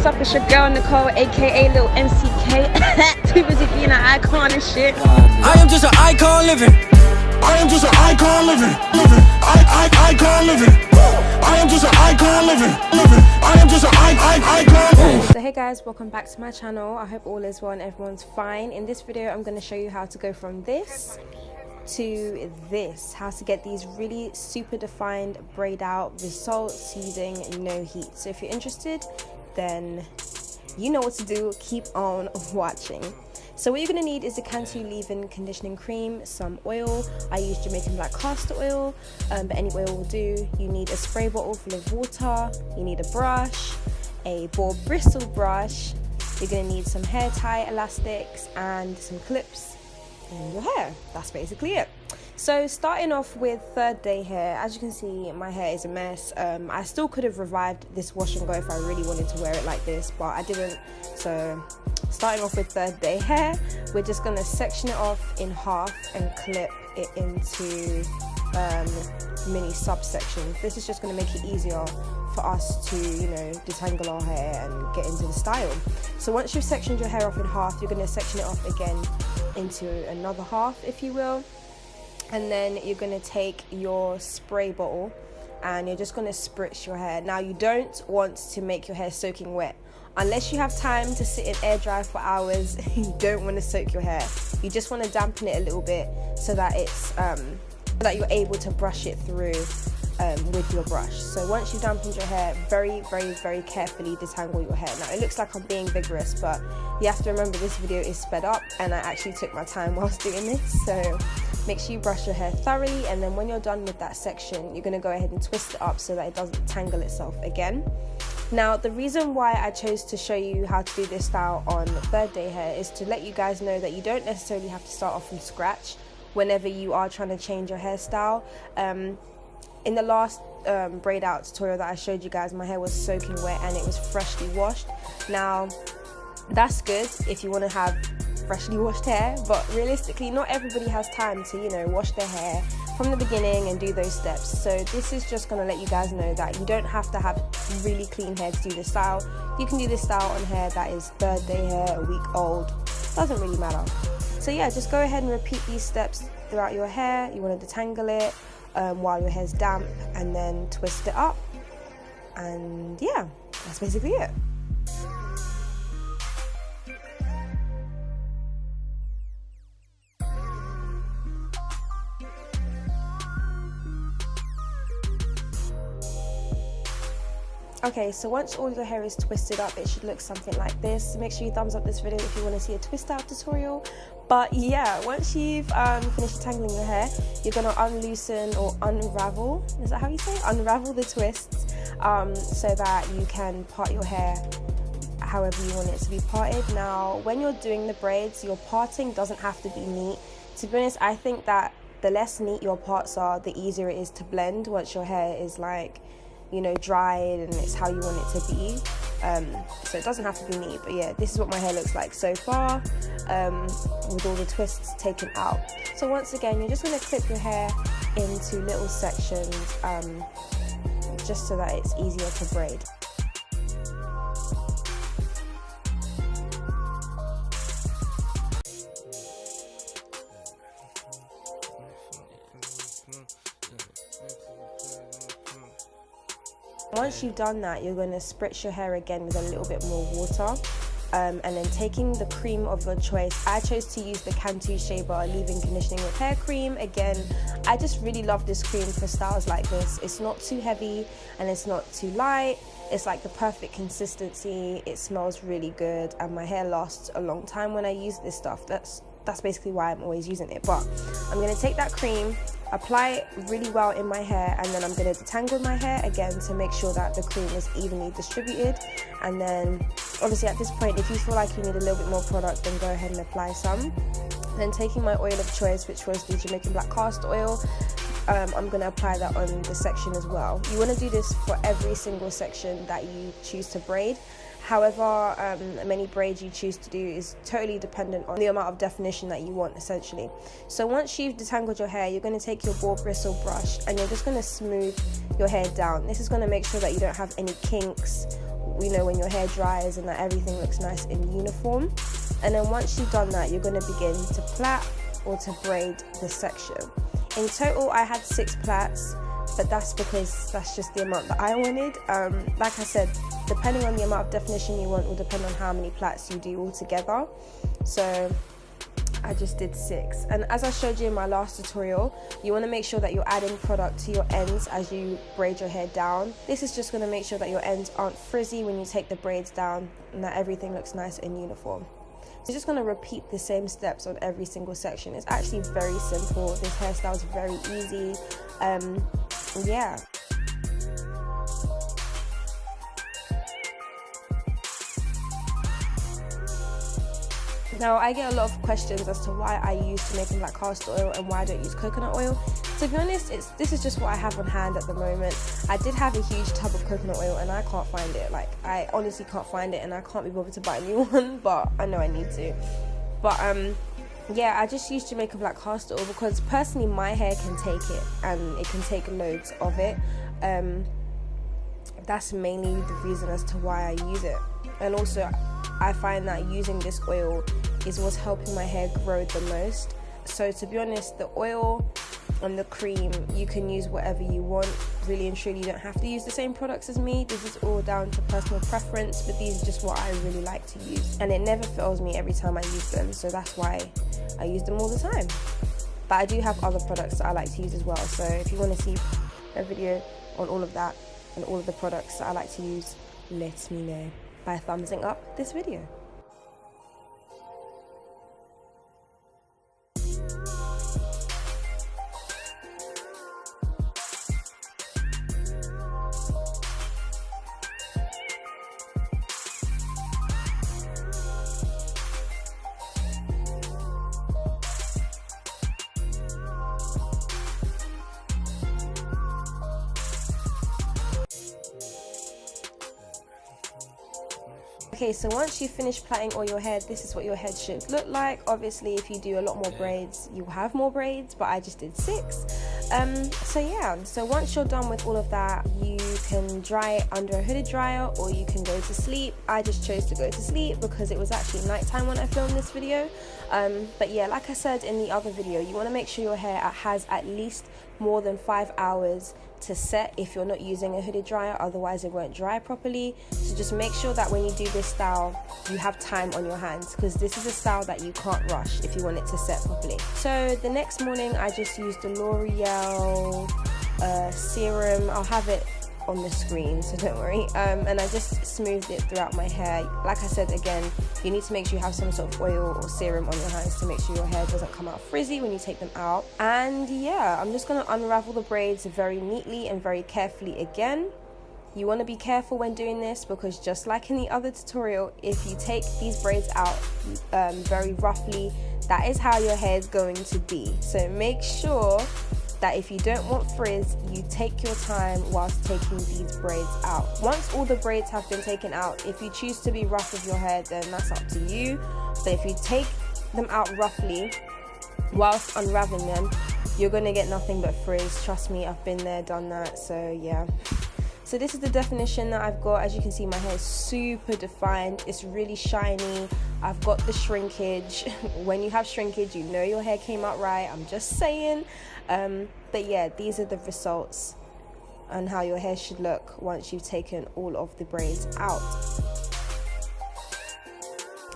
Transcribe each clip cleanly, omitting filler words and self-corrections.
what's up? It's your girl Nicole, aka Lil MCK. Too busy being an icon and shit. I am just an icon living. I am just an icon living. Icon living. I am just an icon living. I am just an icon. So hey guys, welcome back to my channel. I hope all is well and everyone's fine. In this video, I'm going to show you how to go from this to this, how to get these really super defined braid out results using no heat. So if you're interested, then you know what to do. Keep on watching. So what you're going to need is a Cantu leave-in conditioning cream, some oil. I use Jamaican black castor oil, but any oil will do. You need a spray bottle full of water. You need a brush, a ball bristle brush. You're going to need some hair tie elastics and some clips in your hair. That's basically it. So starting off with third day hair, as you can see, my hair is a mess. I still could have revived this wash and go if I really wanted to wear it like this, but I didn't. So starting off with third day hair, we're just going to section it off in half and clip it into mini subsections. This is just going to make it easier for us to, you know, detangle our hair and get into the style. So once you've sectioned your hair off in half, you're going to section it off again into another half, if you will. And then you're going to take your spray bottle and you're just going to spritz your hair. Now you don't want to make your hair soaking wet. Unless you have time to sit in air dry for hours, you don't want to soak your hair. You just want to dampen it a little bit so that it's that you're able to brush it through with your brush. So once you've dampened your hair, very carefully detangle your hair. Now it looks like I'm being vigorous, but you have to remember this video is sped up and I actually took my time whilst doing this. So make sure you brush your hair thoroughly, and then when you're done with that section, you're going to go ahead and twist it up so that it doesn't tangle itself again. Now the reason why I chose to show you how to do this style on third day hair is to let you guys know that you don't necessarily have to start off from scratch whenever you are trying to change your hairstyle. In the last braid out tutorial that I showed you guys, my hair was soaking wet and it was freshly washed. Now that's good if you want to have freshly washed hair, but realistically not everybody has time to, you know, wash their hair from the beginning and do those steps. So this is just going to let you guys know that you don't have to have really clean hair to do this style. You can do this style on hair that is third day hair, a week old, doesn't really matter. So yeah, just go ahead and repeat these steps throughout your hair. You want to detangle it while your hair's damp, and then twist it up, and yeah, that's basically it. Okay, so once all your hair is twisted up, it should look something like this. Make sure you thumbs up this video if you want to see a twist out tutorial. But yeah, once you've finished tangling your hair, you're going to unloosen or unravel, is that how you say it? Unravel the twists so that you can part your hair however you want it to be parted. Now, when you're doing the braids, your parting doesn't have to be neat. To be honest, I think that the less neat your parts are, the easier it is to blend once your hair is like, you know, dried and it's how you want it to be. So it doesn't have to be neat, but yeah, this is what my hair looks like so far with all the twists taken out. So once again, you're just going to clip your hair into little sections just so that it's easier to braid. Once you've done that, you're going to spritz your hair again with a little bit more water, and then taking the cream of your choice. I chose to use the Cantu Shaper leave-in conditioning repair cream. Again, I just really love this cream for styles like this. It's not too heavy and it's not too light. It's like the perfect consistency. It smells really good and my hair lasts a long time when I use this stuff. That's basically why I'm always using it. But I'm going to take that cream, apply it really well in my hair, and then I'm going to detangle my hair again to make sure that the cream is evenly distributed. And then obviously at this point, if you feel like you need a little bit more product, then go ahead and apply some. Then taking my oil of choice, which was the Jamaican black castor oil, I'm going to apply that on the section as well. You want to do this for every single section that you choose to braid. However many braids you choose to do is totally dependent on the amount of definition that you want, essentially. So once you've detangled your hair, you're going to take your ball bristle brush and you're just going to smooth your hair down. This is going to make sure that you don't have any kinks you know, when your hair dries and that everything looks nice and uniform. And then once you've done that, you're going to begin to plait or to braid this section. In total, I had 6 plaits, but that's because that's just the amount that I wanted. Like I said, depending on the amount of definition you want will depend on how many plaits you do altogether. So I just did 6. And as I showed you in my last tutorial, you want to make sure that you're adding product to your ends as you braid your hair down. This is just going to make sure that your ends aren't frizzy when you take the braids down and that everything looks nice and uniform. So you're just going to repeat the same steps on every single section. It's actually very simple. This hairstyle is very easy. Yeah. Now, I get a lot of questions as to why I use Jamaican black castor oil and why I don't use coconut oil. To be honest, this is just what I have on hand at the moment. I did have a huge tub of coconut oil and I can't find it. Like, I honestly can't find it and I can't be bothered to buy a new one, but I know I need to. But yeah, I just use Jamaican black castor oil because personally my hair can take it and it can take loads of it. That's mainly the reason as to why I use it. And also, I find that using this oil is what's helping my hair grow the most. So to be honest, the oil and the cream, you can use whatever you want. Really and truly, you don't have to use the same products as me. This is all down to personal preference, but these are just what I really like to use. And it never fails me every time I use them, so that's why I use them all the time. But I do have other products that I like to use as well. So if you want to see a video on all of that and all of the products that I like to use, let me know by thumbsing up this video. Okay, so once you finish plaiting all your hair, this is what your head should look like. Obviously, if you do a lot more braids, you have more braids, but I just did 6. So yeah, so once you're done with all of that, you can dry it under a hooded dryer or you can go to sleep. I just chose to go to sleep because it was actually nighttime when I filmed this video. But yeah, like I said in the other video, you want to make sure your hair has at least more than 5 hours to set if you're not using a hooded dryer, otherwise it won't dry properly. So just make sure that when you do this style, you have time on your hands, because this is a style that you can't rush if you want it to set properly. So the next morning I just used the L'Oreal serum. I'll have it on the screen, so don't worry. And I just smoothed it throughout my hair. Like I said, again, you need to make sure you have some sort of oil or serum on your hands to make sure your hair doesn't come out frizzy when you take them out. And yeah, I'm just going to unravel the braids very neatly and very carefully again. You want to be careful when doing this because just like in the other tutorial, if you take these braids out very roughly, that is how your hair is going to be. So make sure that if you don't want frizz, you take your time whilst taking these braids out. Once all the braids have been taken out, if you choose to be rough with your hair, then that's up to you. But if you take them out roughly whilst unraveling them, you're gonna get nothing but frizz. Trust me, I've been there, done that, so yeah. So this is the definition that I've got. As you can see, my hair is super defined. It's really shiny. I've got the shrinkage. When you have shrinkage, you know your hair came out right. I'm just saying. But yeah, these are the results and how your hair should look once you've taken all of the braids out.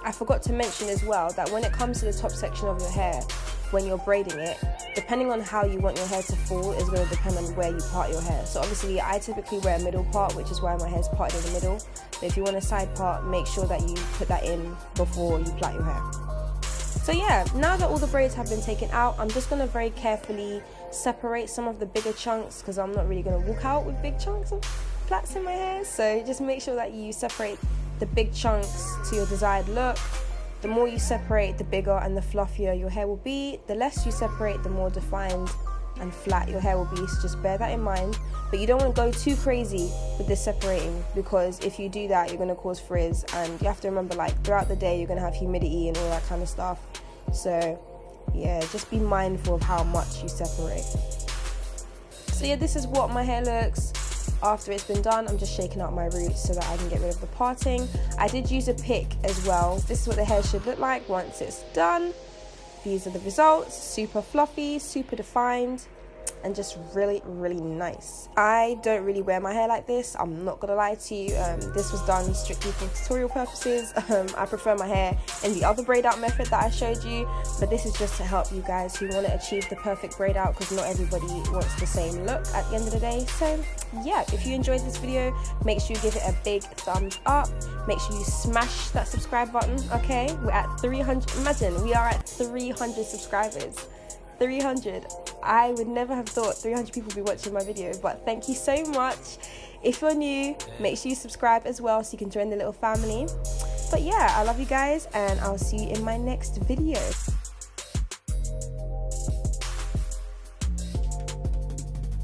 I forgot to mention as well that when it comes to the top section of your hair, when you're braiding it, depending on how you want your hair to fall is going to depend on where you part your hair. So obviously I typically wear a middle part, which is why my hair is parted in the middle. But if you want a side part, make sure that you put that in before you plait your hair. So yeah, now that all the braids have been taken out, I'm just going to very carefully separate some of the bigger chunks because I'm not really going to walk out with big chunks of plaits in my hair. So just make sure that you separate the big chunks to your desired look. The more you separate, the bigger and the fluffier your hair will be. The less you separate, the more defined and flat your hair will be. So just bear that in mind. But you don't want to go too crazy with this separating, because if you do that, you're going to cause frizz. And you have to remember, like, throughout the day, you're going to have humidity and all that kind of stuff. So yeah, just be mindful of how much you separate. So yeah, this is what my hair looks. After it's been done, I'm just shaking out my roots so that I can get rid of the parting. I did use a pick as well. This is what the hair should look like once it's done. These are the results. Super fluffy, super defined, and just really, really nice. I don't really wear my hair like this, I'm not gonna lie to you. This was done strictly for tutorial purposes. I prefer my hair in the other braid out method that I showed you, but this is just to help you guys who want to achieve the perfect braid out, because not everybody wants the same look at the end of the day. So yeah, if you enjoyed this video, make sure you give it a big thumbs up. Make sure you smash that subscribe button. Okay, we're at 300. Imagine, we are at 300 subscribers. 300. I would never have thought 300 people would be watching my video, but thank you so much. If you're new, make sure you subscribe as well so you can join the little family. But yeah, I love you guys, and I'll see you in my next video.